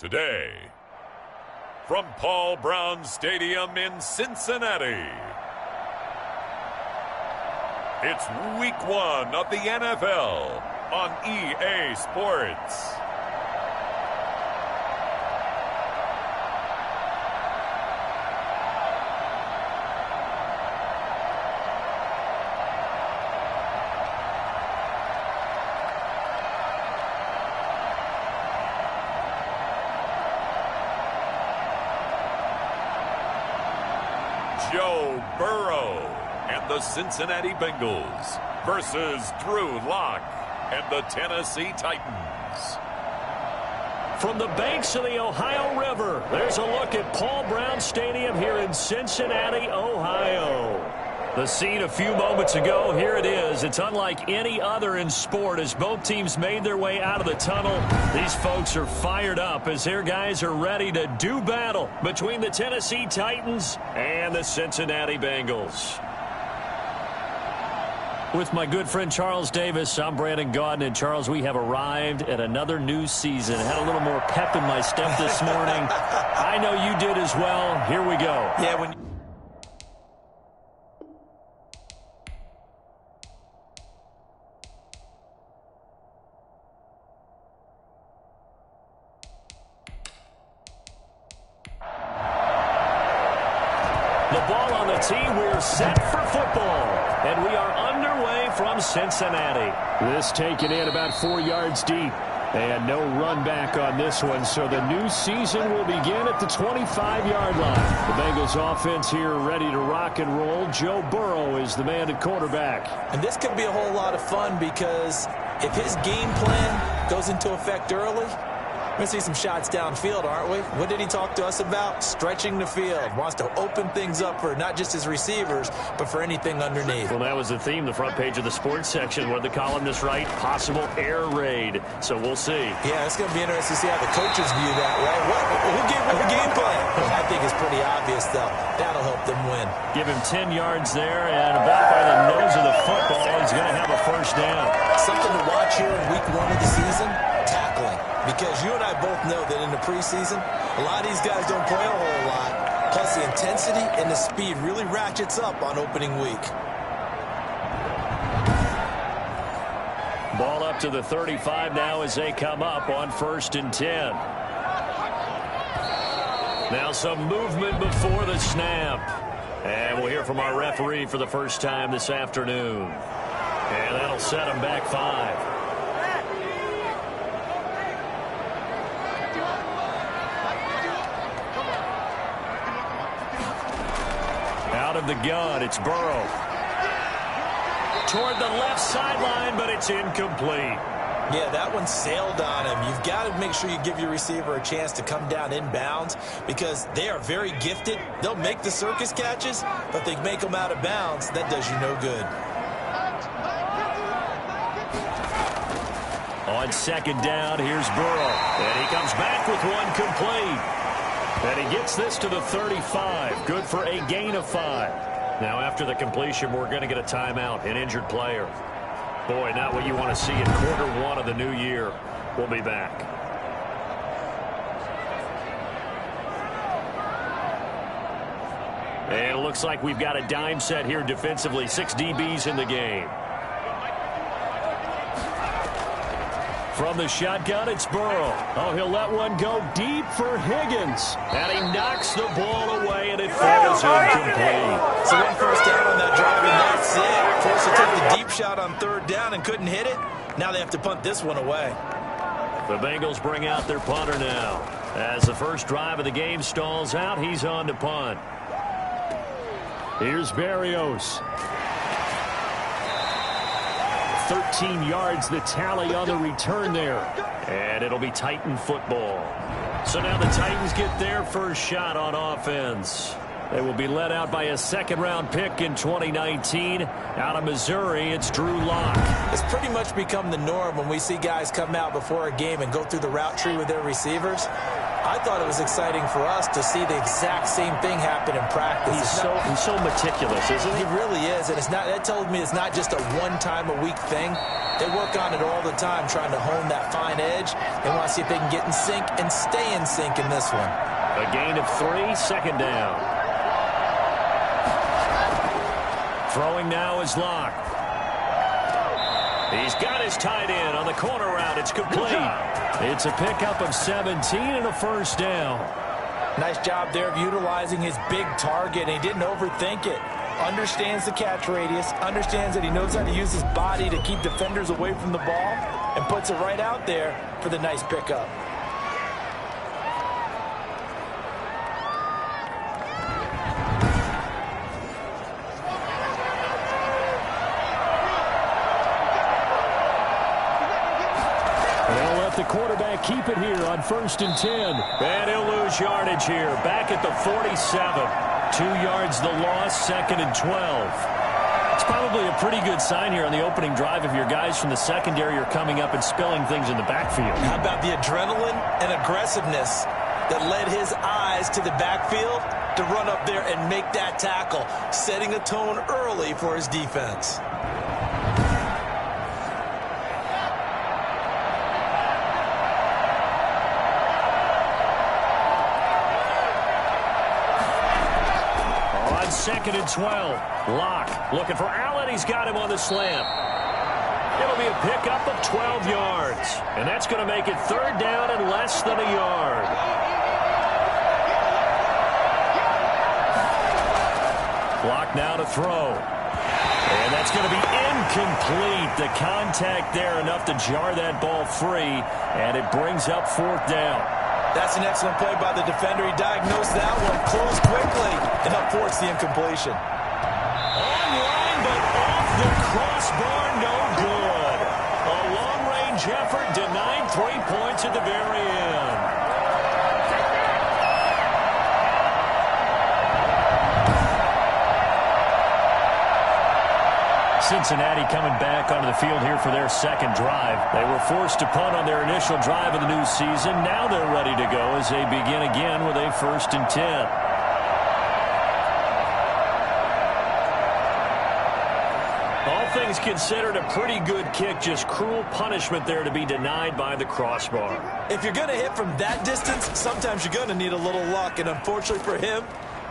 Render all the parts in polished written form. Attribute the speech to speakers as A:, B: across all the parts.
A: Today, from Paul Brown Stadium in Cincinnati, it's Week 1 of the NFL on EA Sports. Joe Burrow and the Cincinnati Bengals versus Drew Lock and the Tennessee Titans.
B: From the banks of the Ohio River, there's a look at Paul Brown Stadium here in Cincinnati, Ohio. The scene a few moments ago, here it is. It's unlike any other in sport as both teams made their way out of the tunnel. These folks are fired up as their guys are ready to do battle between the Tennessee Titans and the Cincinnati Bengals. With my good friend Charles Davis, I'm Brandon Gaudin. And Charles, we have arrived at another new season. Had a little more pep in my step this morning. I know you did as well. Here we go.
C: Yeah,
B: The ball on the tee, we're set for football. And we are underway from Cincinnati. This taken in about 4 yards deep. And no run back on this one, so the new season will begin at the 25-yard line. The Bengals offense here ready to rock and roll. Joe Burrow is the man at quarterback.
C: and this could be a whole lot of fun because if his game plan goes into effect early, we're going to see some shots downfield, aren't we? What did he talk to us about? Stretching the field. Wants to open things up for not just his receivers, but for anything underneath.
B: Well, that was the theme, the front page of the sports section. What did the columnist write? Possible air raid. So we'll see.
C: Yeah, it's going to be interesting to see how the coaches view that, right? Who gave him the game plan? I think it's pretty obvious, though. That'll help them win.
B: Give him 10 yards there, and about by the nose of the football, he's going to have a first down.
C: Something to watch here in week 1 of the season, tackling. Because you and I both know that in the preseason, a lot of these guys don't play a whole lot. Plus, the intensity and the speed really ratchets up on opening week.
B: Ball up to the 35 now as they come up on 1st and 10. Now some movement before the snap. And we'll hear from our referee for the first time this afternoon. And that'll set them back 5. Out of the gun, it's Burrow. Toward the left sideline, but it's incomplete.
C: Yeah, that one sailed on him. You've got to make sure you give your receiver a chance to come down inbounds because they are very gifted. They'll make the circus catches, but they make them out of bounds. That does you no good.
B: On 2nd down, here's Burrow. And he comes back with one complete. And he gets this to the 35. Good for a gain of 5. Now, after the completion, we're going to get a timeout, an injured player. Boy, not what you want to see in quarter 1 of the new year. We'll be back. And it looks like we've got a dime set here defensively. 6 DBs in the game. From the shotgun, it's Burrow. Oh, he'll let one go deep for Higgins. And he knocks the ball away, and it falls incomplete.
C: So one first down on that drive, and that's it. Tulsa took the deep shot on 3rd down and couldn't hit it. Now they have to punt this one away.
B: The Bengals bring out their punter now. As the first drive of the game stalls out, he's on to punt. Here's Berrios. 13 yards the tally on the return there. And it'll be Titan football. So now the Titans get their first shot on offense. They will be led out by a 2nd-round pick in 2019. Out of Missouri, it's Drew Lock.
C: It's pretty much become the norm when we see guys come out before a game and go through the route tree with their receivers. I thought it was exciting for us to see the exact same thing happen in practice.
B: He's so meticulous, isn't he?
C: He really is, and that tells me it's not just a one-time-a-week thing. They work on it all the time, trying to hone that fine edge. They want to see if they can get in sync and stay in sync in this one.
B: A gain of 3, second down. Throwing now is Locke. He's got his tight end on the corner route. It's complete. It's a pickup of 17 and a first down.
C: Nice job there of utilizing his big target, and he didn't overthink it. Understands the catch radius, understands that he knows how to use his body to keep defenders away from the ball, and puts it right out there for the nice pickup.
B: The quarterback keep it here on 1st and 10. And he'll lose yardage here. Back at the 47. 2 yards the loss, 2nd and 12. It's probably a pretty good sign here on the opening drive if your guys from the secondary are coming up and spilling things in the backfield.
C: How about the adrenaline and aggressiveness that led his eyes to the backfield to run up there and make that tackle, setting a tone early for his defense.
B: Second and 12. Locke looking for Allen. He's got him on the slant. It'll be a pickup of 12 yards. And that's going to make it 3rd down and less than a yard. Locke now to throw. And that's going to be incomplete. The contact there enough to jar that ball free. And it brings up 4th down.
C: That's an excellent play by the defender. He diagnosed that one, closed quickly, and up forced the incompletion.
B: Online, but off the crossbar, no good. A long-range effort denied 3 points at the very end. Cincinnati coming back onto the field here for their second drive. They were forced to punt on their initial drive of the new season. Now they're ready to go as they begin again with a 1st and 10. All things considered, a pretty good kick. Just cruel punishment there to be denied by the crossbar.
C: If you're going to hit from that distance, sometimes you're going to need a little luck. And unfortunately for him,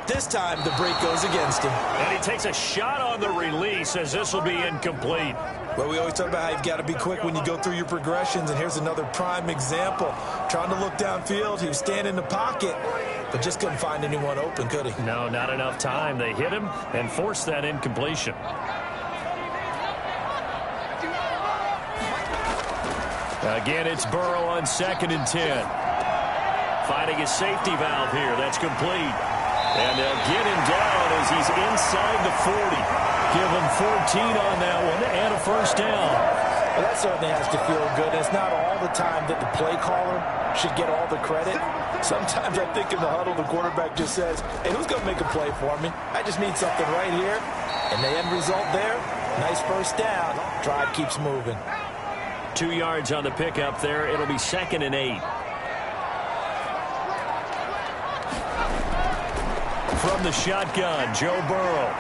C: this time the break goes against him.
B: And he takes a shot on the release as this will be incomplete.
C: Well, we always talk about how you've got to be quick when you go through your progressions, and here's another prime example. Trying to look downfield, he was standing in the pocket, but just couldn't find anyone open, could he?
B: No, not enough time. They hit him and forced that incompletion. Again, it's Burrow on 2nd and 10. Finding his safety valve here. That's complete. And they'll get him down as he's inside the 40. Give him 14 on that one and a first down.
C: Well, that certainly has to feel good. It's not all the time that the play caller should get all the credit. Sometimes I think in the huddle, the quarterback just says, hey, who's going to make a play for me? I just need something right here. And the end result there, nice first down. Drive keeps moving.
B: 2 yards on the pickup there. It'll be 2nd and 8. From the shotgun, Joe Burrow.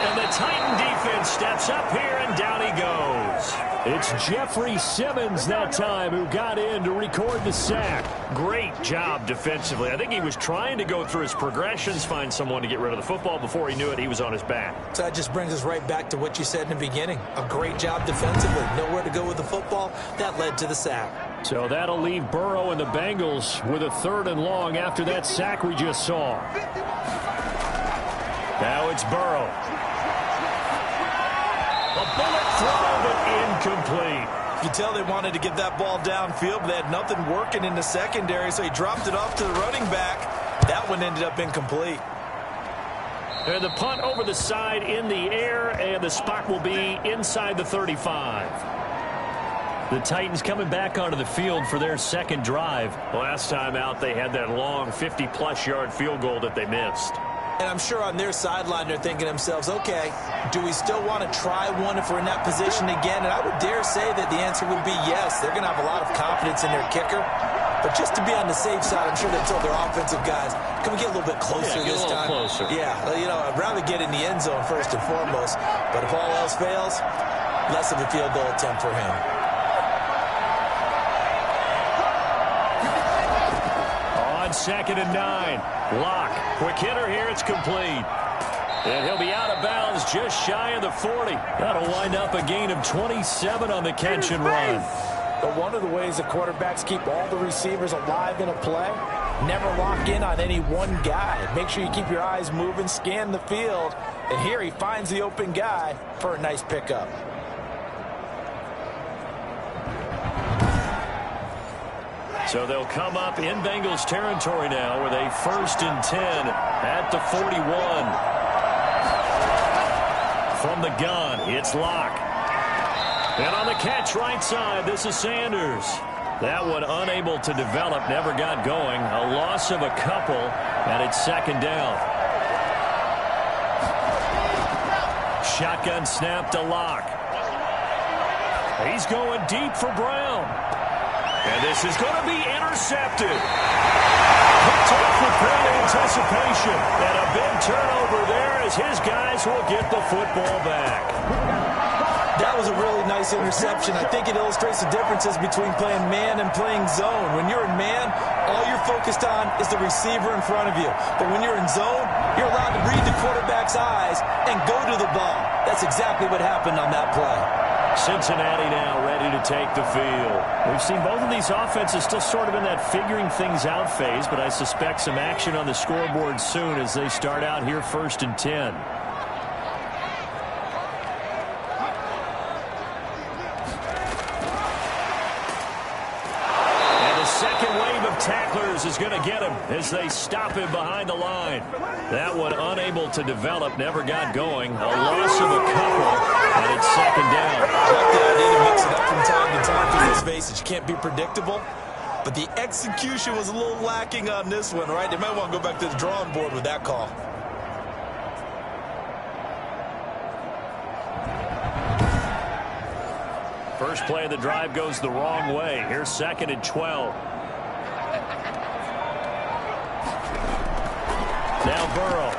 B: And the Titan defense steps up here, and down he goes. It's Jeffrey Simmons that time who got in to record the sack. Great job defensively. I think he was trying to go through his progressions, find someone to get rid of the football. Before he knew it, he was on his back.
C: So that just brings us right back to what you said in the beginning. A great job defensively. Nowhere to go with the football. That led to the sack.
B: So that'll leave Burrow and the Bengals with a 3rd and long after that sack we just saw. Now it's Burrow. A bullet throw, but incomplete.
C: You can tell they wanted to get that ball downfield, but they had nothing working in the secondary, so he dropped it off to the running back. That one ended up incomplete.
B: And the punt over the side in the air, and the spot will be inside the 35. The Titans coming back onto the field for their second drive. Last time out, they had that long 50-plus yard field goal that they missed.
C: And I'm sure on their sideline they're thinking to themselves, okay, do we still want to try one if we're in that position again? And I would dare say that the answer would be yes. They're going to have a lot of confidence in their kicker. But just to be on the safe side, I'm sure they told their offensive guys, can we get a little bit closer this time?
B: Closer.
C: Yeah, you know, I'd rather get in the end zone first and foremost. But if all else fails, less of a field goal attempt for him.
B: On 2nd and 9. Locke. Quick hitter here. It's complete. And he'll be out of bounds just shy of the 40. That'll wind up a gain of 27 on the catch and run.
D: But one of the ways the quarterbacks keep all the receivers alive in a play, never lock in on any one guy. Make sure you keep your eyes moving, scan the field. And here he finds the open guy for a nice pickup.
B: So they'll come up in Bengals territory now with a 1st and 10 at the 41. From the gun, it's Locke. And on the catch right side, this is Sanders. That one unable to develop, never got going. A loss of a couple, and it's 2nd down. Shotgun snap to Locke. He's going deep for Brown. And this is going to be intercepted. Picked off with great anticipation. And a big turnover there as his guys will get the football back.
C: That was a really nice interception. I think it illustrates the differences between playing man and playing zone. When you're in man, all you're focused on is the receiver in front of you. But when you're in zone, you're allowed to read the quarterback's eyes and go to the ball. That's exactly what happened on that play.
B: Cincinnati now ready to take the field. We've seen both of these offenses still sort of in that figuring things out phase, but I suspect some action on the scoreboard soon as they start out here 1st and 10. Tacklers is going to get him as they stop him behind the line. That one unable to develop, never got going. A loss of a couple, and it's 2nd down.
C: I like the idea to mix it up from time to time for this phase. You can't be predictable, but the execution was a little lacking on this one, right? They might want to go back to the drawing board with that call.
B: First play of the drive goes the wrong way. Here's 2nd and 12. Now Burrow.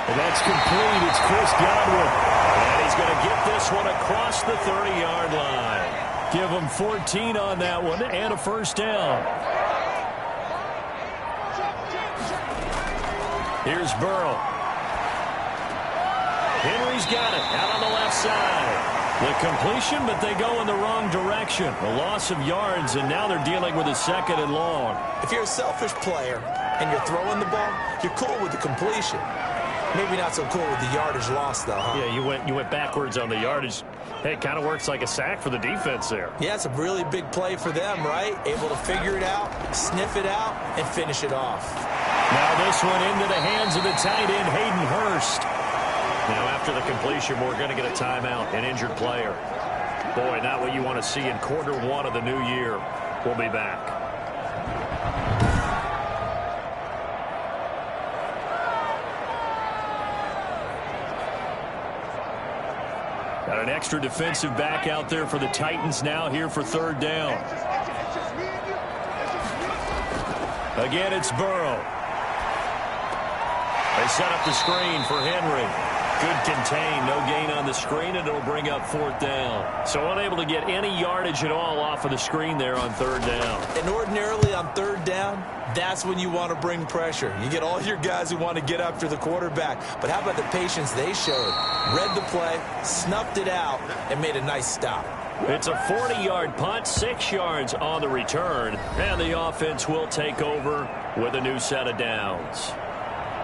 B: And that's complete. It's Chris Godwin. And he's going to get this one across the 30-yard line. Give him 14 on that one and a 1st down. Here's Burrow. Henry's got it out on the left side. The completion, but they go in the wrong direction. A loss of yards, and now they're dealing with a 2nd and long.
C: If you're a selfish player and you're throwing the ball, you're cool with the completion. Maybe not so cool with the yardage loss, though, huh?
B: Yeah, you went backwards on the yardage. Hey, it kind of works like a sack for the defense there.
C: Yeah, it's a really big play for them, right? Able to figure it out, sniff it out, and finish it off.
B: Now this one into the hands of the tight end, Hayden Hurst. Now, after the completion, we're going to get a timeout, an injured player. Boy, not what you want to see in Q1 of the new year. We'll be back. Got an extra defensive back out there for the Titans now here for 3rd down. Again, it's Burrow. They set up the screen for Henry. Good contain, no gain on the screen, and it'll bring up 4th down. So unable to get any yardage at all off of the screen there on 3rd down.
C: And ordinarily on 3rd down, that's when you want to bring pressure. You get all your guys who want to get after the quarterback. But how about the patience they showed? Read the play, snuffed it out, and made a nice stop.
B: It's a 40-yard punt, 6 yards on the return, and the offense will take over with a new set of downs.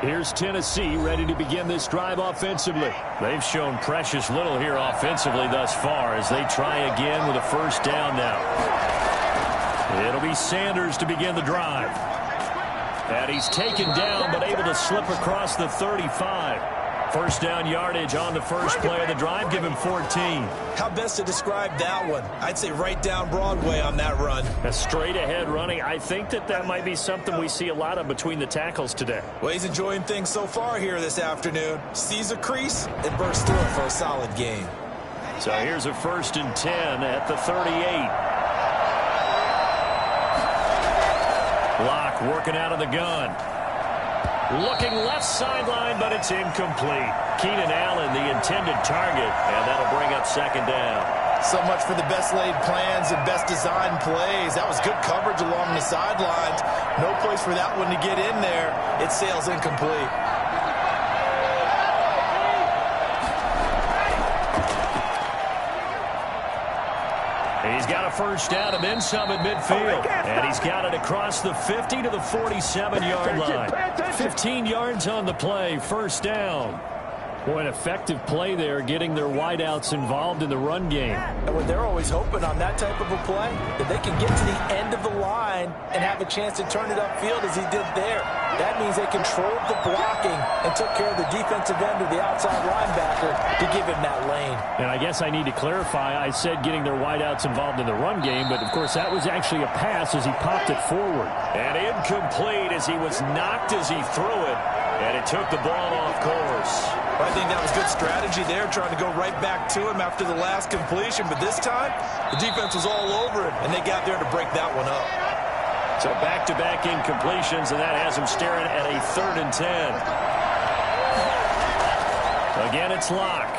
B: Here's Tennessee ready to begin this drive offensively. They've shown precious little here offensively thus far as they try again with a 1st down now. It'll be Sanders to begin the drive. And he's taken down but able to slip across the 35. 1st down yardage on the first play of the drive. Give him 14.
C: How best to describe that one? I'd say right down Broadway on that run.
B: A straight ahead running. I think that might be something we see a lot of between the tackles today.
C: Well, he's enjoying things so far here this afternoon. Sees a crease and bursts through it for a solid gain.
B: So here's a 1st and 10 at the 38. working out of the gun. Looking left sideline, but it's incomplete. Keenan Allen, the intended target, and that'll bring up second down.
D: So much for the best laid plans and best designed plays. That was good coverage along the sidelines. No place for that one to get in there. It sails incomplete.
B: He's got a first down and then some at midfield. And he's got it across the 50 to the 47-yard line. 15 yards on the play, first down. Boy, an effective play there, getting their wideouts involved in the run game.
D: And when they're always hoping on that type of a play, that they can get to the end of the line and have a chance to turn it upfield as he did there. That means they controlled the blocking and took care of the defensive end or the outside linebacker to give him that lane.
B: And I guess I need to clarify, I said getting their wideouts involved in the run game, but of course that was actually a pass as he popped it forward. And incomplete as he was knocked as he threw it, and it took the ball off course.
C: I think that was good strategy there, trying to go right back to him after the last completion. But this time, the defense was all over him, and they got there to break that one up.
B: So back-to-back incompletions, and that has him staring at a 3rd and 10. Again, it's Locke.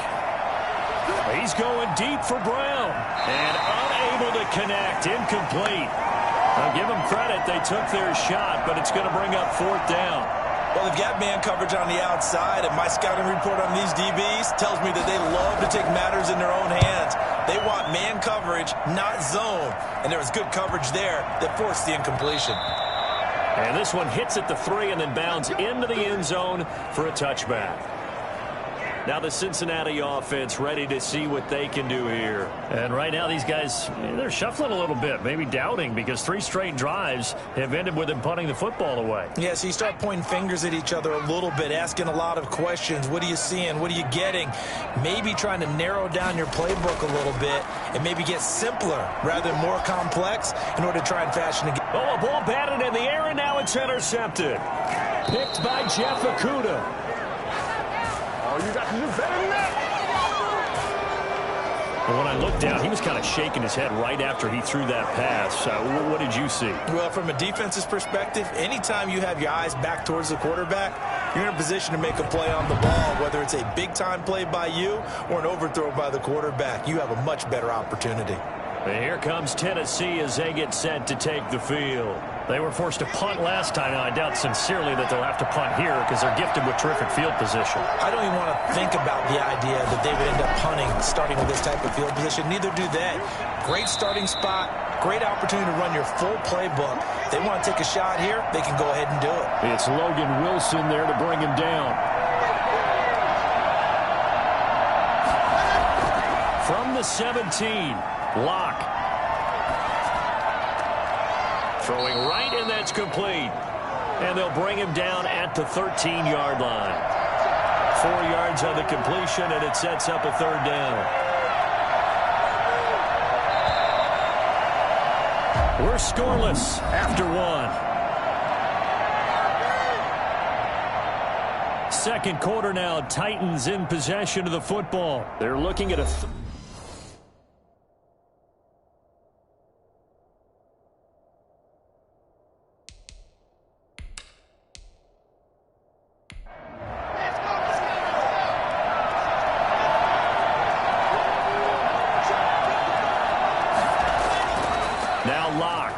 B: He's going deep for Brown, and unable to connect, incomplete. I'll give them credit. They took their shot, but it's going to bring up 4th down.
C: Well, they've got man coverage on the outside, and my scouting report on these DBs tells me that they love to take matters in their own hands. They want man coverage, not zone. And there was good coverage there that forced the incompletion.
B: And this one hits at the 3 and then bounds into the end zone for a touchback. Now the Cincinnati offense ready to see what they can do here. And right now these guys, they're shuffling a little bit, maybe doubting, because 3 straight drives have ended with them punting the football away.
C: Yeah, so you start pointing fingers at each other a little bit, asking a lot of questions. What are you seeing? What are you getting? Maybe trying to narrow down your playbook a little bit and maybe get simpler rather than more complex in order to try and fashion a game.
B: Oh, a ball batted in the air, and now it's intercepted. Picked by Jeff Okudah.
E: Oh, you got to do better than that.
B: But when I looked down, he was kind of shaking his head right after he threw that pass. What did you see?
C: Well, from a defense's perspective, anytime you have your eyes back towards the quarterback, you're in a position to make a play on the ball, whether it's a big-time play by you or an overthrow by the quarterback. You have a much better opportunity.
B: And here comes Tennessee as they get set to take the field. They were forced to punt last time. Now, I doubt sincerely that they'll have to punt here because they're gifted with terrific field position.
C: I don't even want to think about the idea that they would end up punting starting with this type of field position. Neither do they. Great starting spot, great opportunity to run your full playbook. If they want to take a shot here, they can go ahead and do it.
B: It's Logan Wilson there to bring him down. From the 17, Locke. Throwing right, and that's complete. And they'll bring him down at the 13-yard line. 4 yards on the completion, and it sets up a 3rd down. We're scoreless after 1. Second quarter now, Titans in possession of the football. They're looking at a... Now Locke.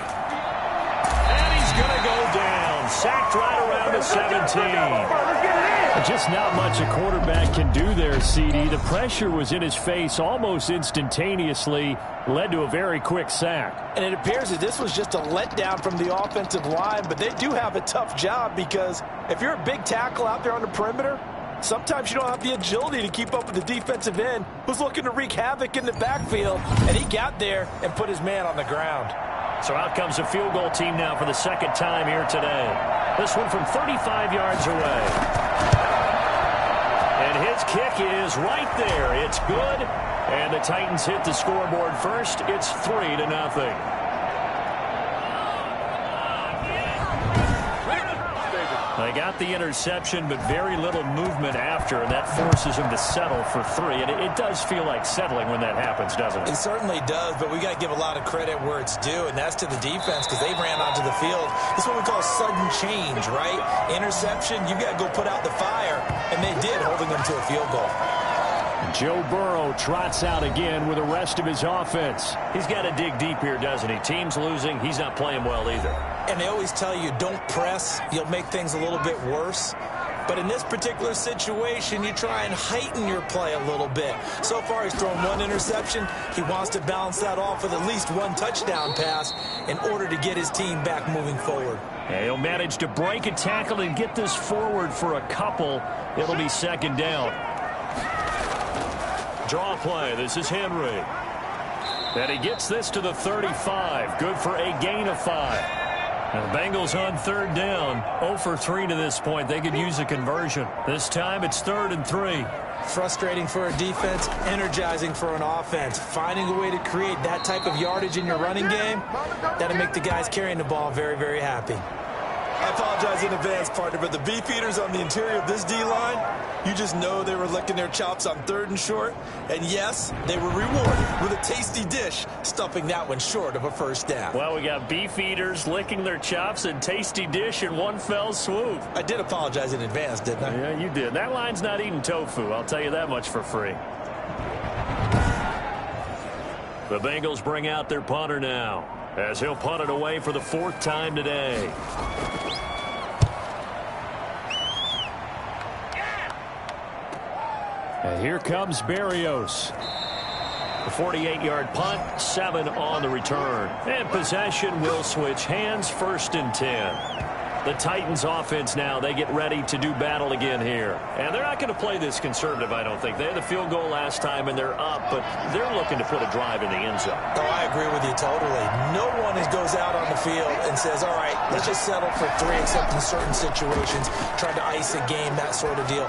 B: And he's going to go down. Sacked right around the 17. Just not much a quarterback can do there, CD. The pressure was in his face almost instantaneously. Led to a very quick sack.
D: And it appears that this was just a letdown from the offensive line, but they do have a tough job because if you're a big tackle out there on the perimeter, sometimes you don't have the agility to keep up with the defensive end who's looking to wreak havoc in the backfield, and he got there and put his man on the ground.
B: So out comes a field goal team now for the second time here today. This one from 35 yards away. And his kick is right there. It's good. And the Titans hit the scoreboard first. It's 3-0. They got the interception, but very little movement after, and that forces him to settle for 3. And it does feel like settling when that happens, doesn't it?
C: It certainly does, but we got to give a lot of credit where it's due, and that's to the defense because they ran onto the field. This is what we call sudden change, right? Interception, you got to go put out the fire, and they did, holding them to a field goal.
B: Joe Burrow trots out again with the rest of his offense. He's got to dig deep here, doesn't he? Team's losing. He's not playing well either.
C: And they always tell you, don't press. You'll make things a little bit worse. But in this particular situation, you try and heighten your play a little bit. So far, he's thrown 1 interception. He wants to balance that off with at least 1 touchdown pass in order to get his team back moving forward.
B: And he'll manage to break a tackle and get this forward for a couple. It'll be 2nd down. Draw play. This is Henry. And he gets this to the 35. Good for a gain of 5. And the Bengals on 3rd down. 0 for 3 to this point. They could use a conversion. This time it's 3rd and 3.
C: Frustrating for a defense, energizing for an offense. Finding a way to create that type of yardage in your running game, that'll make the guys carrying the ball very, very happy. I apologize in advance, partner, but the beef eaters on the interior of this D-line, you just know they were licking their chops on 3rd and short. And yes, they were rewarded with a tasty dish, stuffing that one short of a 1st down.
B: Well, we got beef eaters licking their chops and tasty dish in one fell swoop.
C: I did apologize in advance, didn't I?
B: Yeah, you did. That line's not eating tofu. I'll tell you that much for free. The Bengals bring out their punter now, as he'll punt it away for the 4th time today. And here comes Berrios. The 48-yard punt, 7 on the return. And possession will switch hands, 1st and 10. The Titans offense now, they get ready to do battle again here. And they're not going to play this conservative, I don't think. They had the field goal last time, and they're up, but they're looking to put a drive in the end zone.
C: Oh, I agree with you totally. No one goes out on the field and says, all right, let's just settle for 3, except in certain situations, trying to ice a game, that sort of deal.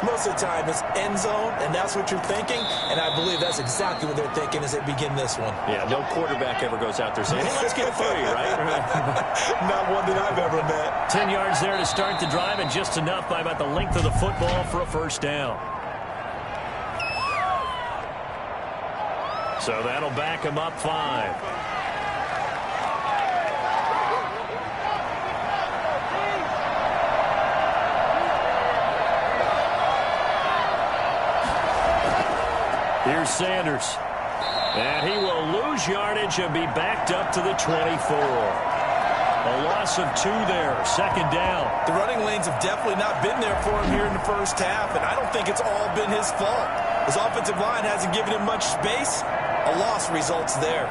C: Most of the time, it's end zone, and that's what you're thinking, and I believe that's exactly what they're thinking as they begin this one.
B: Yeah, no quarterback ever goes out there saying, hey, let's get 3, right?
C: Not one that I've ever met.
B: 10 yards there to start the drive, and just enough by about the length of the football for a 1st down. So that'll back him up 5. Here's Sanders. And he will lose yardage and be backed up to the 24. A loss of 2 there, 2nd down.
C: The running lanes have definitely not been there for him here in the 1st half, and I don't think it's all been his fault. His offensive line hasn't given him much space. A loss results there.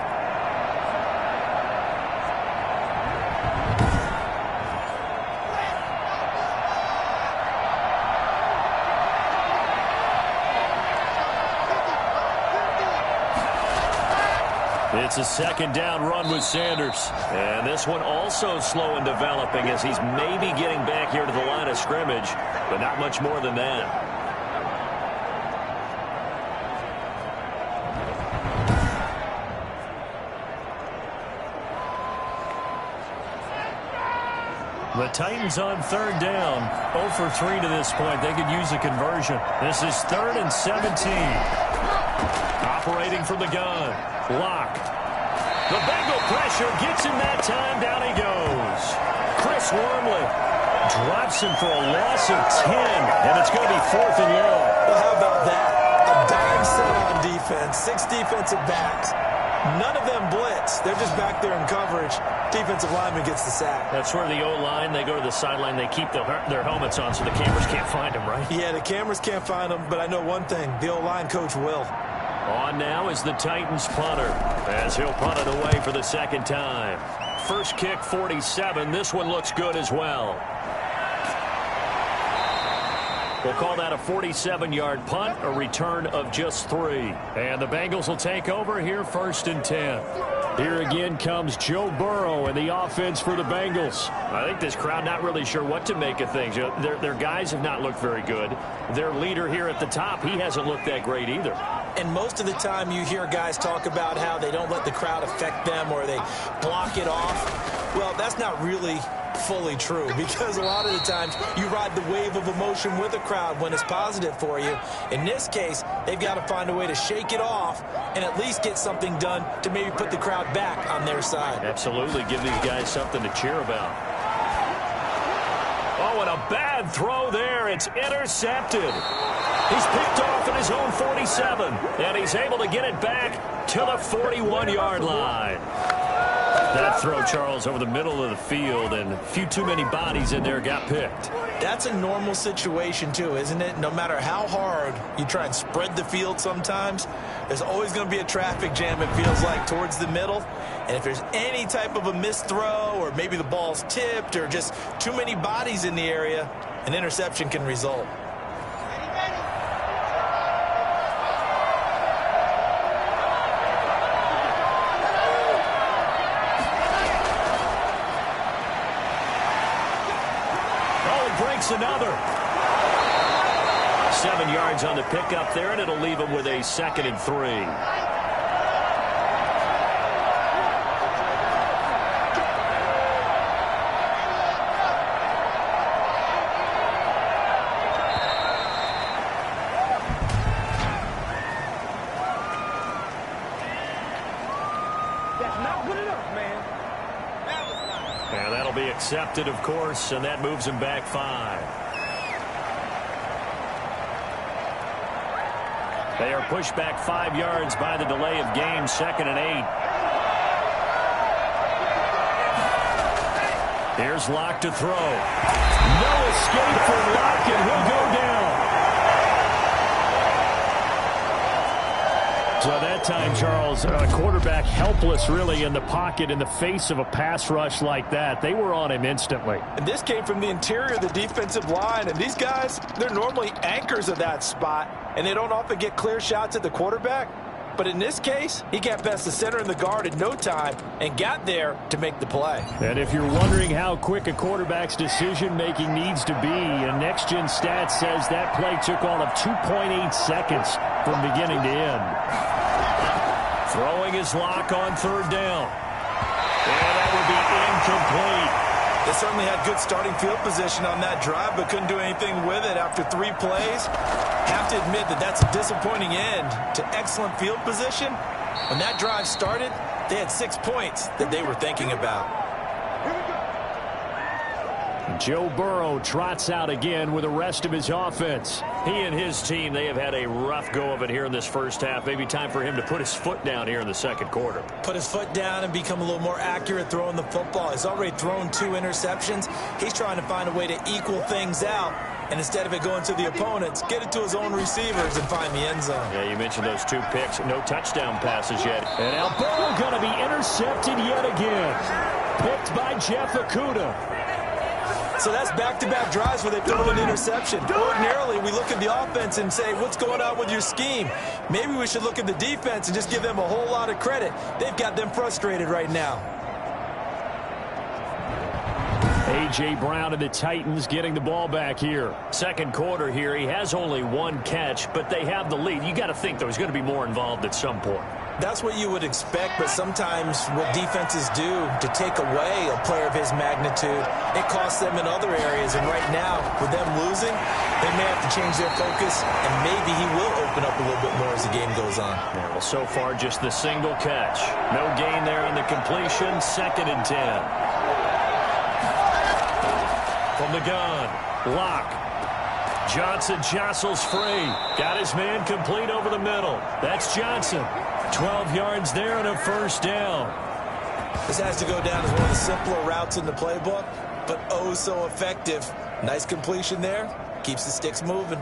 B: It's a 2nd down run with Sanders. And this one also slow in developing as he's maybe getting back here to the line of scrimmage, but not much more than that. The Titans on 3rd down. 0 for 3 to this point. They could use a conversion. This is 3rd and 17. Operating from the gun. Lock. The Bengal pressure gets him that time. Down he goes. Chris Wormley drops him for a loss of 10, and it's going to be 4th and long.
C: Well, how about that? A dime set on defense, 6 defensive backs. None of them blitz. They're just back there in coverage. Defensive lineman gets the sack.
B: That's where the O-line, they go to the sideline, they keep their helmets on so the cameras can't find them, right?
C: Yeah, the cameras can't find them, but I know one thing. The O-line coach will.
B: On now is the Titans punter, as he'll punt it away for the 2nd time. First kick, 47. This one looks good as well. We'll call that a 47-yard punt, a return of just 3. And the Bengals will take over here, 1st and 10. Here again comes Joe Burrow and the offense for the Bengals. I think this crowd not really sure what to make of things. Their guys have not looked very good. Their leader here at the top, he hasn't looked that great either.
C: And most of the time you hear guys talk about how they don't let the crowd affect them or they block it off. Well, that's not really fully true, because a lot of the times you ride the wave of emotion with a crowd when it's positive for you. In this case, they've got to find a way to shake it off and at least get something done to maybe put the crowd back on their side.
B: Absolutely. Give these guys something to cheer about. Oh, and a bad throw there. It's intercepted. He's picked off at his own 47, and he's able to get it back to the 41-yard line. That throw, Charles, over the middle of the field, and a few too many bodies in there got picked.
C: That's a normal situation, too, isn't it? No matter how hard you try and spread the field sometimes, there's always going to be a traffic jam, it feels like, towards the middle. And if there's any type of a missed throw, or maybe the ball's tipped, or just too many bodies in the area, an interception can result.
B: Another 7 yards on the pickup there, and it'll leave him with a 2nd and 3.
E: That's not good enough, man.
B: And that'll be accepted, of course, and that moves him back 5. They are pushed back 5 yards by the delay of game, 2nd and 8. Here's Locke to throw. No escape for Locke, and he'll go down. So that time, Charles, a quarterback helpless really in the pocket in the face of a pass rush like that. They were on him instantly.
D: And this came from the interior of the defensive line. And these guys, they're normally anchors of that spot. And they don't often get clear shots at the quarterback. But in this case, he got past the center and the guard in no time and got there to make the play.
B: And if you're wondering how quick a quarterback's decision-making needs to be, a next-gen stat says that play took all of 2.8 seconds from beginning to end. Throwing his Lock on 3rd down. And that would be incomplete.
C: They certainly had good starting field position on that drive, but couldn't do anything with it after 3 plays. Have to admit that that's a disappointing end to excellent field position. When that drive started, they had 6 points that they were thinking about.
B: Joe Burrow trots out again with the rest of his offense. He and his team, they have had a rough go of it here in this first half. Maybe time for him to put his foot down here in the 2nd quarter.
C: Put his foot down and become a little more accurate throwing the football. He's already thrown 2 interceptions. He's trying to find a way to equal things out. And instead of it going to the opponents, get it to his own receivers and find the end zone.
B: Yeah, you mentioned those 2 picks. No touchdown passes yet. And now Burrow going to be intercepted yet again. Picked by Jeff Okudah.
C: So that's back-to-back drives where they throw an interception. Ordinarily, we look at the offense and say, what's going on with your scheme? Maybe we should look at the defense and just give them a whole lot of credit. They've got them frustrated right now.
B: A.J. Brown and the Titans getting the ball back here. 2nd quarter here. He has only 1 catch, but they have the lead. You got to think, though, he's going to be more involved at some point.
C: That's what you would expect, but sometimes what defenses do to take away a player of his magnitude, it costs them in other areas. And right now, with them losing, they may have to change their focus, and maybe he will open up a little bit more as the game goes on.
B: Yeah, well, so far, just the single catch. No gain there on the completion. 2nd and 10. From the gun, Locke. Johnson jostles free. Got his man complete over the middle. That's Johnson. 12 yards there and a 1st down.
C: This has to go down as one of the simpler routes in the playbook, but oh so effective. Nice completion there. Keeps the sticks moving.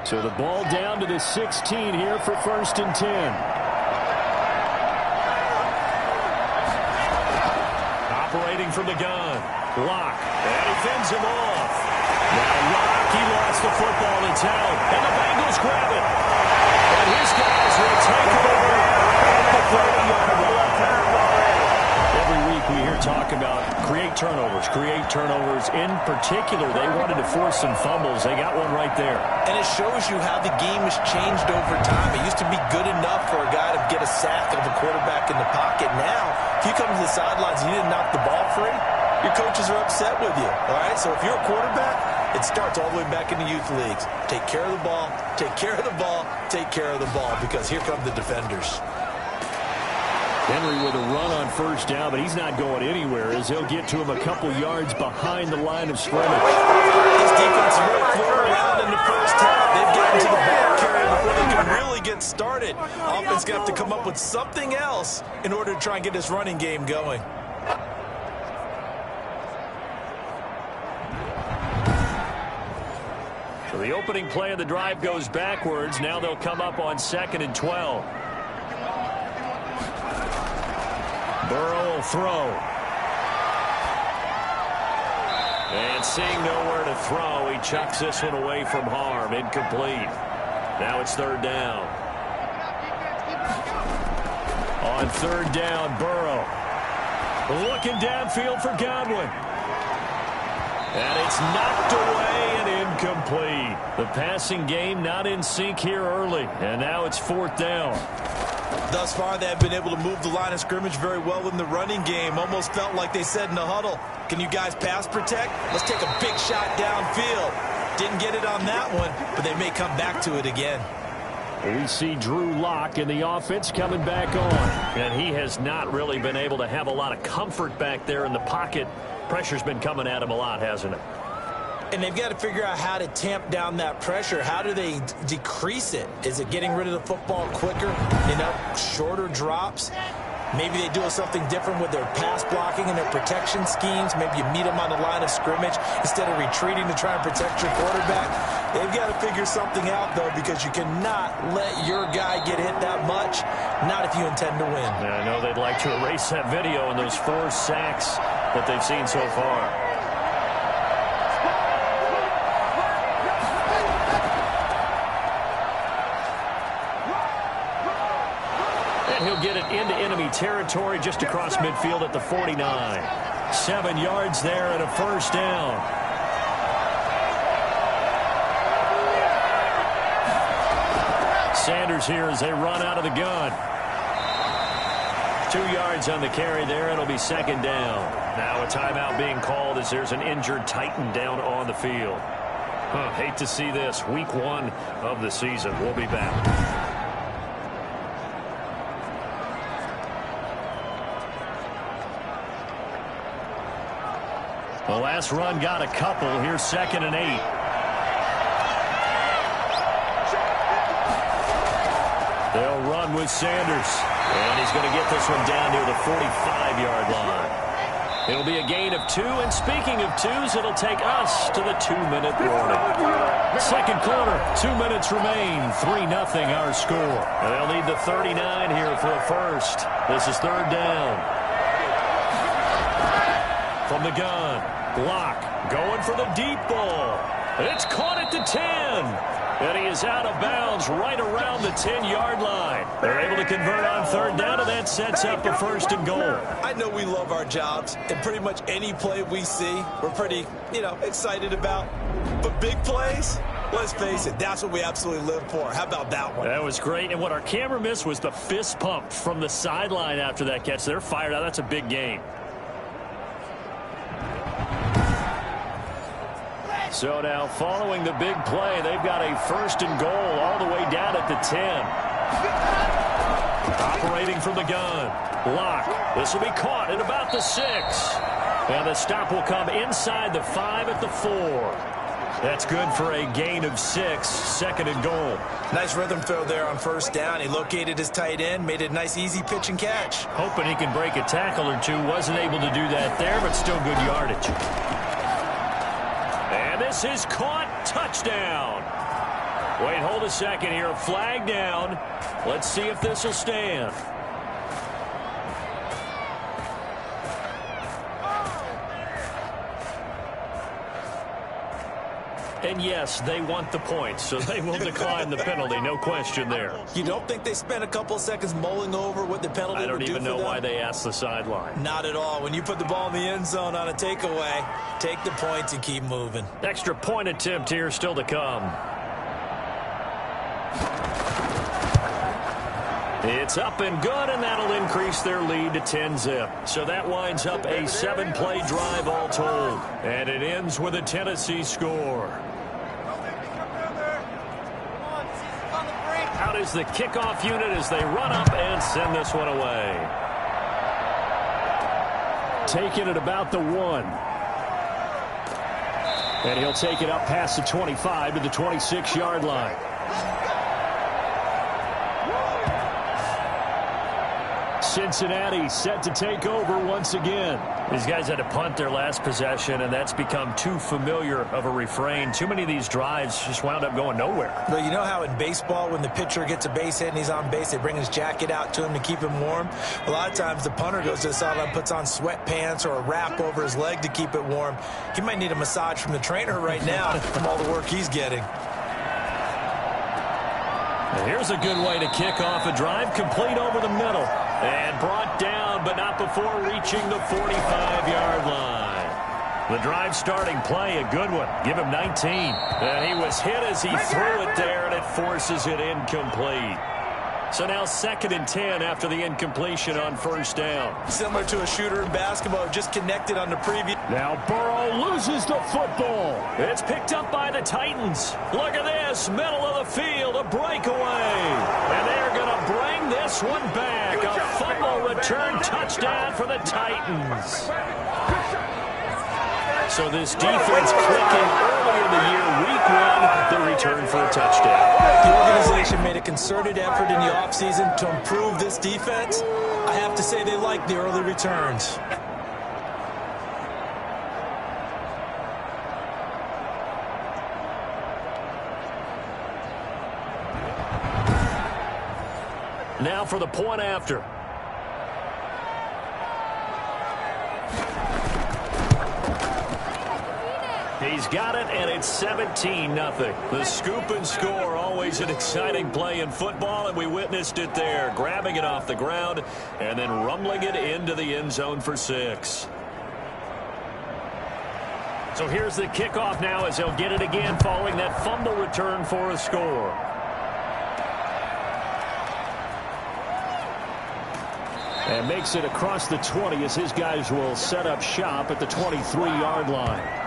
B: So the ball down to the 16 here for 1st and 10. Operating from the gun. Locke. And he fends him off. Now Locke, he lost the football. It's out. And the Bengals grab it. And his guys will take it over at the 30-yard line. Every week we hear talk about create turnovers. In particular, they wanted to force some fumbles. They got one right there.
C: And it shows you how the game has changed over time. It used to be good enough for a guy to get a sack of a quarterback in the pocket. Now, if you come to the sidelines and you didn't knock the ball free, your coaches are upset with you. All right? So if you're a quarterback, it starts all the way back in the youth leagues. Take care of the ball, take care of the ball, take care of the ball, because here come the defenders.
B: Henry with a run on first down, but he's not going anywhere as he'll get to him a couple yards behind the line of scrimmage.
C: This defense really flew around in the first half. They've gotten to the ball carrier before they can really get started. Offense going to have to come up with something else in order to try and get this running game going.
B: So the opening play of the drive goes backwards. Now they'll come up on 2nd and 12. Burrow will throw. And seeing nowhere to throw, he chucks this one away from harm. Incomplete. Now it's 3rd down. On 3rd down, Burrow. Looking downfield for Godwin. And it's knocked away and incomplete. The passing game not in sync here early. And now it's 4th down.
C: Thus far, they have been able to move the line of scrimmage very well in the running game. Almost felt like they said in the huddle, can you guys pass protect? Let's take a big shot downfield. Didn't get it on that one, but they may come back to it again.
B: We see Drew Lock in the offense coming back on. And he has not really been able to have a lot of comfort back there in the pocket. Pressure's been coming at him a lot, hasn't it?
C: And they've got to figure out how to tamp down that pressure. How do they decrease it? Is it getting rid of the football quicker? Shorter drops? Maybe they do something different with their pass blocking and their protection schemes. Maybe you meet them on the line of scrimmage instead of retreating to try and protect your quarterback. They've got to figure something out, though, because you cannot let your guy get hit that much, not if you intend to win.
B: Yeah, I know they'd like to erase that video and those 4 sacks that they've seen so far. He'll get it into enemy territory just across midfield at the 49. 7 yards there and a 1st down. Sanders here as they run out of the gun. 2 yards on the carry there. It'll be 2nd down. Now a timeout being called as there's an injured Titan down on the field. Hate to see this. Week 1 of the season. We'll be back. The last run got a couple. Here's 2nd and 8. They'll run with Sanders. And he's going to get this one down near the 45-yard line. It'll be a gain of 2. And speaking of 2s, it'll take us to the 2-minute warning. 2nd quarter, 2 minutes remain. 3-0 our score. And they'll need the 39 here for a first. This is 3rd down. From the gun. Block going for the deep ball. It's caught at the 10. And he is out of bounds right around the 10-yard line. They're able to convert on 3rd down, and that sets up a 1st and goal.
C: I know we love our jobs, and pretty much any play we see, we're pretty, excited about. But big plays, let's face it, that's what we absolutely live for. How about that one?
B: That was great. And what our camera missed was the fist pump from the sideline after that catch. They're fired out. That's a big game. So now, following the big play, they've got a 1st and goal all the way down at the 10. Operating from the gun. Lock. This will be caught at about the 6. And the stop will come inside the 5 at the 4. That's good for a gain of 6. 2nd and goal.
C: Nice rhythm throw there on 1st down. He located his tight end, made it a nice, easy pitch and catch.
B: Hoping he can break a tackle or 2. Wasn't able to do that there, but still good yardage. And this is caught. Touchdown. Wait, hold a second here. Flag down. Let's see if this will stand. And yes, they want the points, so they will decline the penalty, no question there.
C: You don't think they spent a couple of seconds mulling over what the penalty would do for them?
B: I don't even know why they asked the sideline.
C: Not at all. When you put the ball in the end zone on a takeaway, take the points and keep moving.
B: Extra point attempt here still to come. It's up and good, and that'll increase their lead to 10-zip. So that winds up a 7-play drive all told. And it ends with a Tennessee score. Out is the kickoff unit as they run up and send this one away. Taking it about the 1. And he'll take it up past the 25 to the 26-yard line. Cincinnati set to take over once again. These guys had to punt their last possession, and that's become too familiar of a refrain. Too many of these drives just wound up going nowhere.
C: Well, you know how in baseball, when the pitcher gets a base hit and he's on base, they bring his jacket out to him to keep him warm? A lot of times the punter goes to the sideline, puts on sweatpants or a wrap over his leg to keep it warm. He might need a massage from the trainer right now from all the work he's getting.
B: And here's a good way to kick off a drive, complete over the middle. And brought down, but not before reaching the 45-yard line. The drive starting play, a good one. Give him 19. And he was hit as he threw it there, and it forces it incomplete. So now 2nd and 10 after the incompletion on first down.
C: Similar to a shooter in basketball, just connected on the previous.
B: Now Burrow loses the football. It's picked up by the Titans. Look at this, middle of the field, a breakaway. And they're going to bring this one back. A fumble return touchdown for the Titans. So this defense clicking earlier in the year, week 1, the return for a touchdown.
C: The organization made a concerted effort in the offseason to improve this defense. I have to say they like the early returns.
B: Now for the point after. He's got it, and it's 17-0. The scoop and score, always an exciting play in football, and we witnessed it there, grabbing it off the ground and then rumbling it into the end zone for 6. So here's the kickoff now as he'll get it again following that fumble return for a score. And makes it across the 20 as his guys will set up shop at the 23-yard line.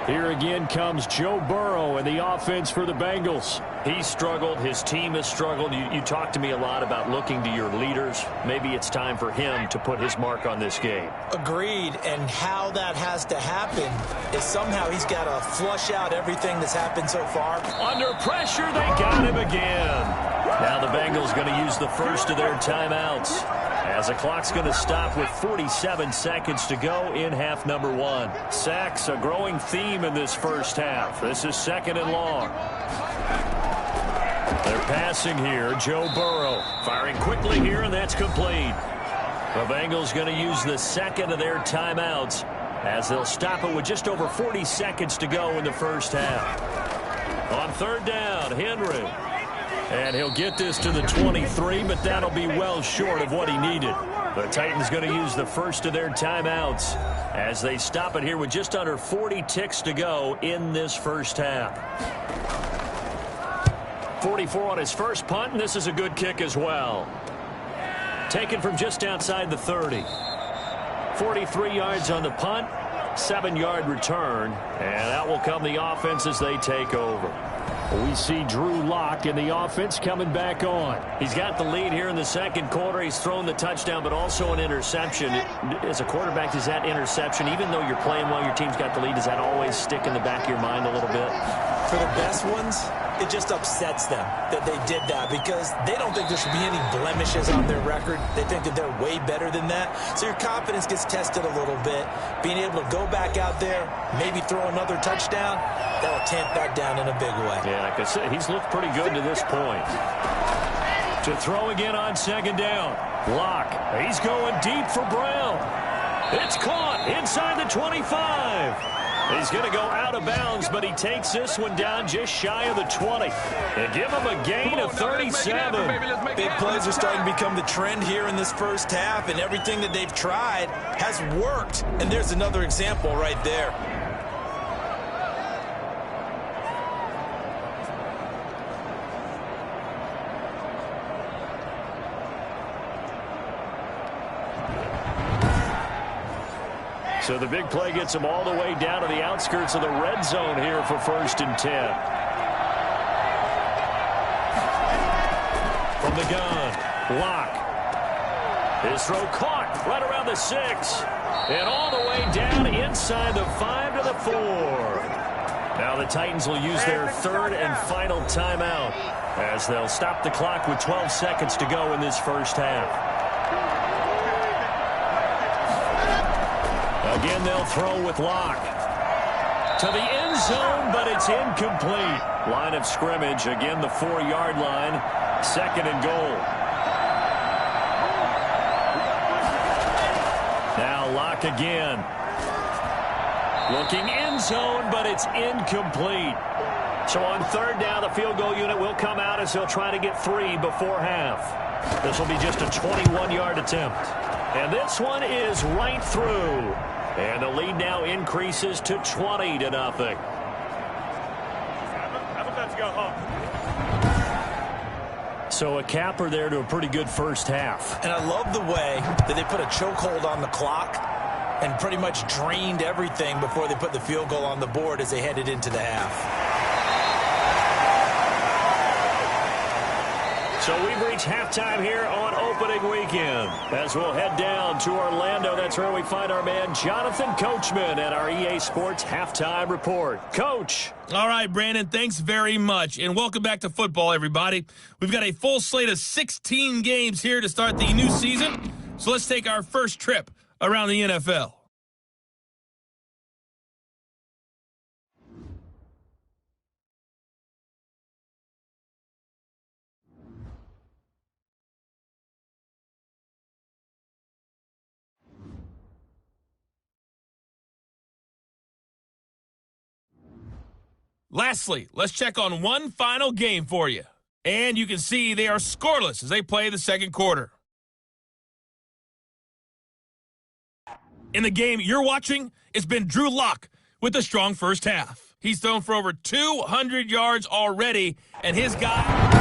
B: Here again comes Joe Burrow and the offense for the Bengals. He struggled. His team has struggled. You talked to me a lot about looking to your leaders. Maybe it's time for him to put his mark on this game.
C: Agreed. And how that has to happen is somehow he's got to flush out everything that's happened so far.
B: Under pressure, they got him again. Now the Bengals going to use the first of their timeouts, as the clock's going to stop with 47 seconds to go in half number 1. Sacks, a growing theme in this first half. This is 2nd and long. They're passing here. Joe Burrow firing quickly here, and that's complete. The Bengals going to use the 2nd of their timeouts as they'll stop it with just over 40 seconds to go in the first half. On 3rd down, Henry. And he'll get this to the 23, but that'll be well short of what he needed. The Titans going to use the first of their timeouts as they stop it here with just under 40 ticks to go in this first half. 44 on his first punt, and this is a good kick as well. Taken from just outside the 30. 43 yards on the punt, 7-yard return, and that will come the offense as they take over. We see Drew Lock in the offense coming back on. He's got the lead here in the second quarter. He's thrown the touchdown, but also an interception. As a quarterback, does that interception, even though you're playing well, your team's got the lead, does that always stick in the back of your mind a little bit?
C: For the best ones, it just upsets them that they did that because they don't think there should be any blemishes on their record. They think that they're way better than that. So your confidence gets tested a little bit. Being able to go back out there, maybe throw another touchdown, that'll tamp that down in a big way.
B: Yeah, like I said, he's looked pretty good to this point. To throw again on 2nd down. Lock. He's going deep for Brown. It's caught inside the 25. He's going to go out of bounds, but he takes this one down just shy of the 20. They give him a gain of 37.
C: Big plays are starting to become the trend here in this first half, and everything that they've tried has worked. And there's another example right there.
B: So the big play gets him all the way down to the outskirts of the red zone here for 1st and 10. From the gun, Locke. His throw caught right around the 6. And all the way down inside the 5 to the 4. Now the Titans will use their 3rd and final timeout as they'll stop the clock with 12 seconds to go in this first half. Again, they'll throw with Locke. To the end zone, but it's incomplete. Line of scrimmage, again, the 4-yard line. 2nd and goal. Now Locke again. Looking end zone, but it's incomplete. So on 3rd down, the field goal unit will come out as they'll try to get 3 before half. This will be just a 21-yard attempt. And this one is right through. And the lead now increases to 20-0. So a capper there to a pretty good first half.
C: And I love the way that they put a chokehold on the clock and pretty much drained everything before they put the field goal on the board as they headed into the half.
B: So we've reached halftime here on opening weekend. As we'll head down to Orlando, that's where we find our man Jonathan Coachman at our EA Sports Halftime Report. Coach.
F: All right, Brandon, thanks very much. And welcome back to football, everybody. We've got a full slate of 16 games here to start the new season. So let's take our first trip around the NFL. Lastly, let's check on one final game for you. And you can see they are scoreless as they play the second quarter. In the game you're watching, it's been Drew Lock with a strong first half. He's thrown for over 200 yards already, and his guy...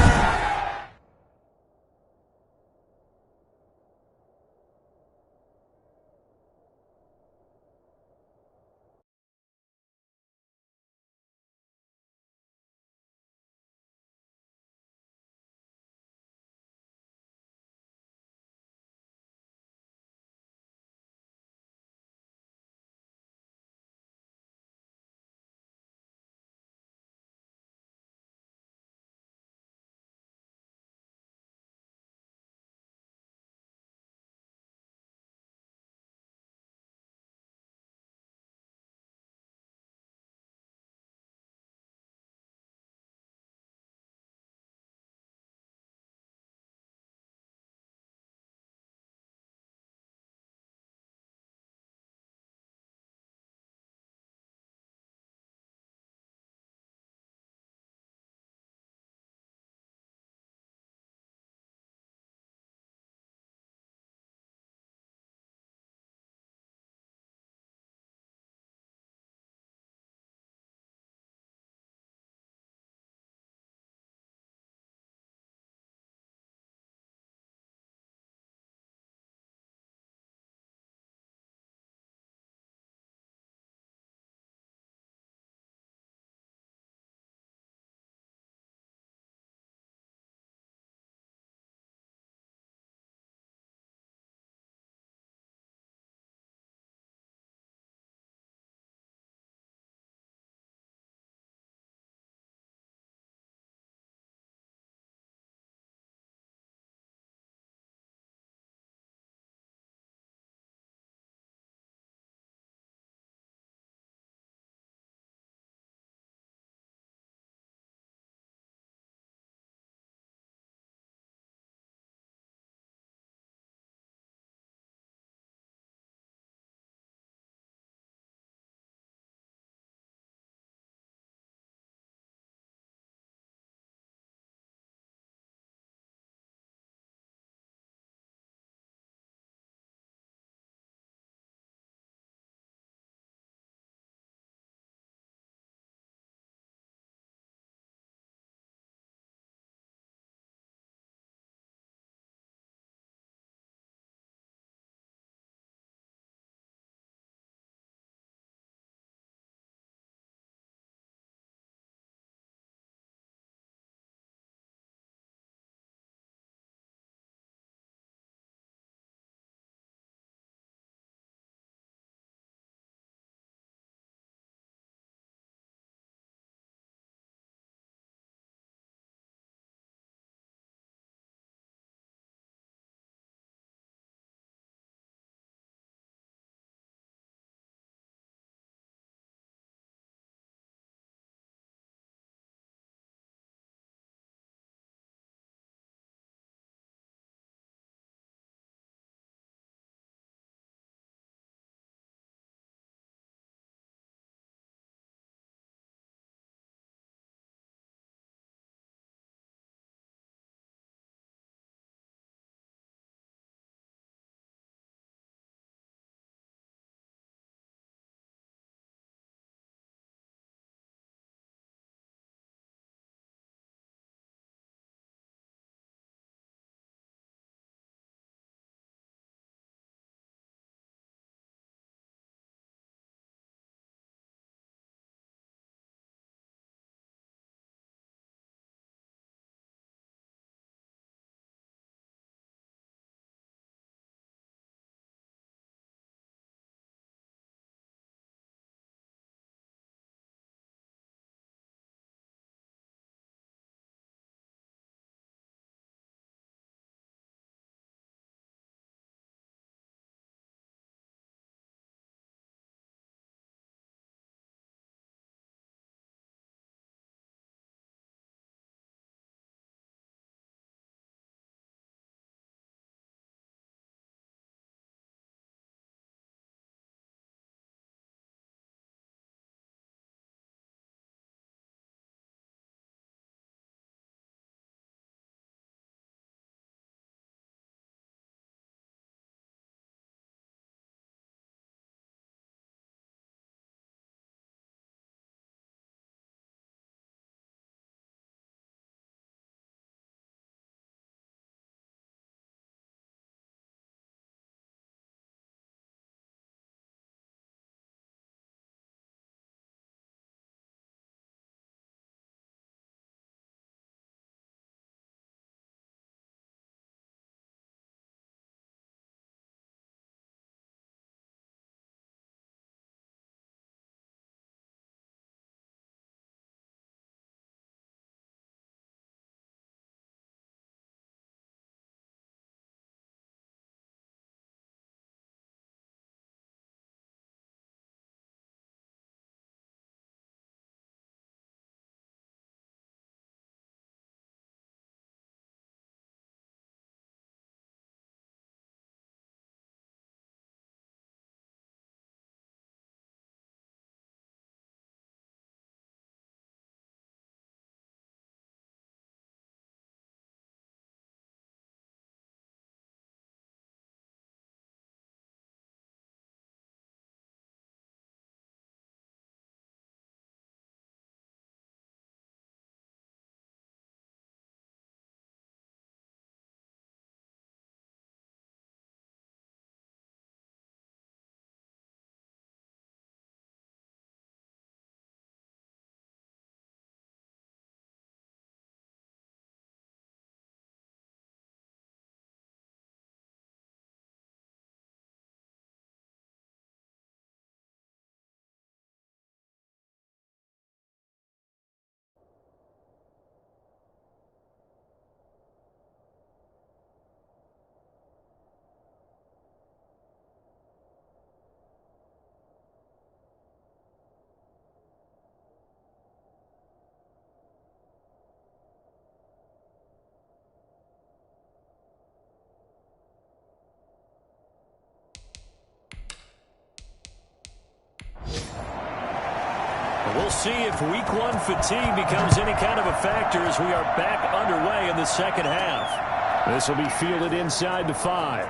B: We'll see if week one fatigue becomes any kind of a factor as we are back underway in the second half. This will be fielded inside the 5.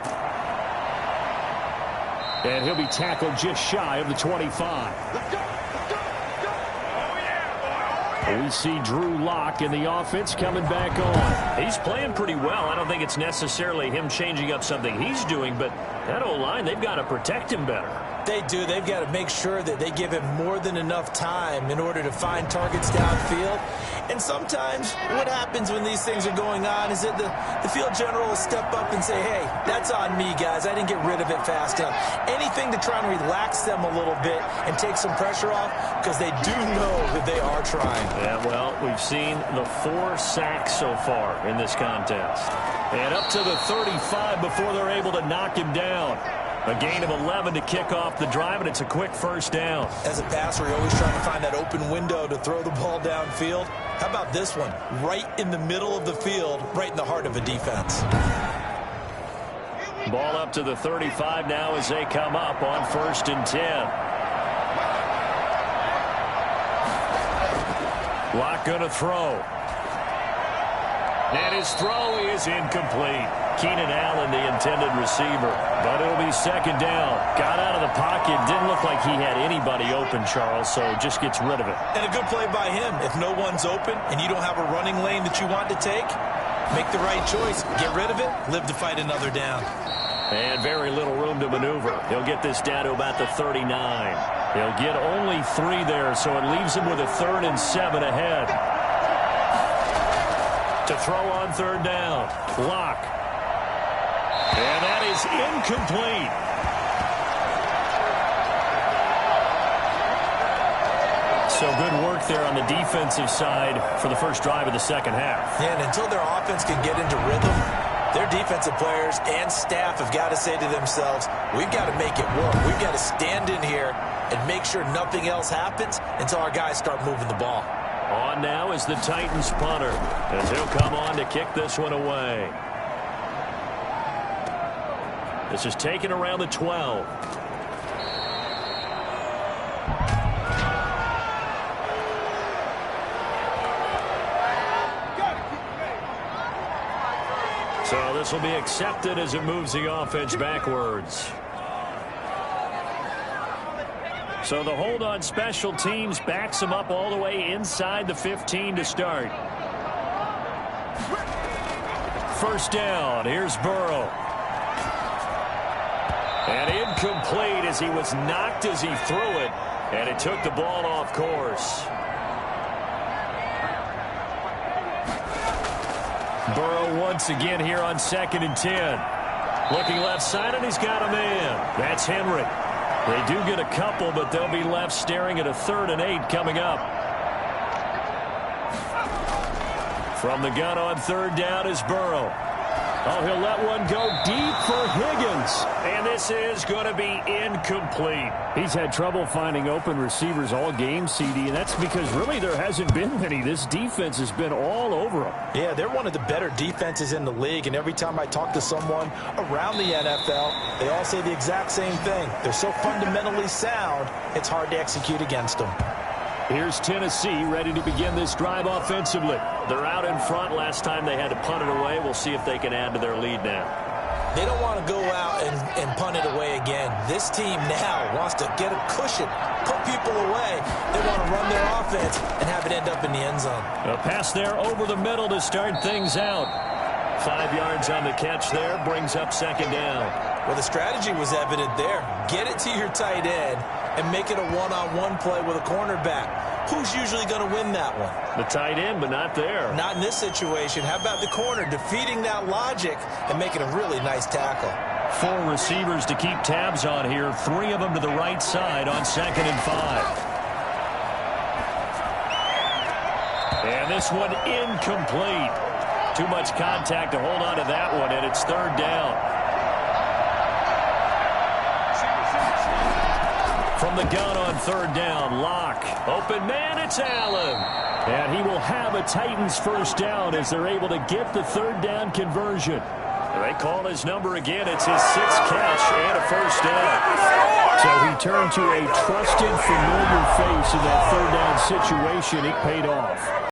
B: And he'll be tackled just shy of the 25. We see Drew Lock in the offense coming back on. He's playing pretty well. I don't think it's necessarily him changing up something he's doing, but that O-line, they've got to protect him better.
C: They do. They've got to make sure that they give him more than enough time in order to find targets downfield. And sometimes what happens when these things are going on is that the field general will step up and say, hey, that's on me, guys. I didn't get rid of it fast enough. Anything to try and relax them a little bit and take some pressure off, because they do know that they are trying.
B: Yeah, well, we've seen the 4 sacks so far in this contest. And up to the 35 before they're able to knock him down. A gain of 11 to kick off the drive, and it's a quick first down.
C: As a passer, you're always trying to find that open window to throw the ball downfield. How about this one? Right in the middle of the field, right in the heart of a defense.
B: Ball up to the 35 now as they come up on 1st and 10. Lock gonna throw. And his throw is incomplete. Keenan Allen, the intended receiver. But it'll be 2nd down. Got out of the pocket. Didn't look like he had anybody open, Charles, so just gets rid of it.
C: And a good play by him. If no one's open and you don't have a running lane that you want to take, make the right choice. Get rid of it. Live to fight another down.
B: And very little room to maneuver. He'll get this down to about the 39. He'll get only 3 there, so it leaves him with a 3rd and 7 ahead. To throw on 3rd down. Lock. And that is incomplete. So good work there on the defensive side for the first drive of the second half.
C: Yeah, and until their offense can get into rhythm, their defensive players and staff have got to say to themselves, we've got to make it work. We've got to stand in here and make sure nothing else happens until our guys start moving the ball.
B: On now is the Titans punter, as he'll come on to kick this one away. This is taken around the 12. So this will be accepted as it moves the offense backwards. So the hold on special teams backs them up all the way inside the 15 to start. 1st down. Here's Burrow. And incomplete as he was knocked as he threw it. And it took the ball off course. Burrow once again here on 2nd and 10. Looking left side, and he's got a man. That's Henry. They do get a couple, but they'll be left staring at a 3rd and 8 coming up. From the gun on 3rd down is Burrow. Oh, he'll let one go deep for Higgins. And this is going to be incomplete.
G: He's had trouble finding open receivers all game, CD, and that's because really there hasn't been many. This defense has been all over them.
D: Yeah, they're one of the better defenses in the league, and every time I talk to someone around the NFL, they all say the exact same thing. They're so fundamentally sound, it's hard to execute against them.
B: Here's Tennessee ready to begin this drive offensively. They're out in front. Last time they had to punt it away. We'll see if they can add to their lead now.
C: They don't want to go out and punt it away again. This team now wants to get a cushion, put people away. They want to run their offense and have it end up in the end zone.
B: A pass there over the middle to start things out. 5 yards on the catch there, brings up 2nd down.
C: Well, the strategy was evident there. Get it to your tight end and make it a one-on-one play with a cornerback. Who's usually going to win that one?
B: The tight end, but not there.
C: Not in this situation. How about the corner defeating that logic and making a really nice tackle?
B: 4 receivers to keep tabs on here. 3 of them to the right side on 2nd and 5. And this one incomplete. Too much contact to hold on to that one, and it's 3rd down. From the gun on 3rd down, Lock. Open man, it's Allen. And he will have a Titans 1st down as they're able to get the 3rd down conversion. They call his number again. It's his 6th catch and a 1st down.
G: So he turned to a trusted, familiar face in that third down situation. It paid off.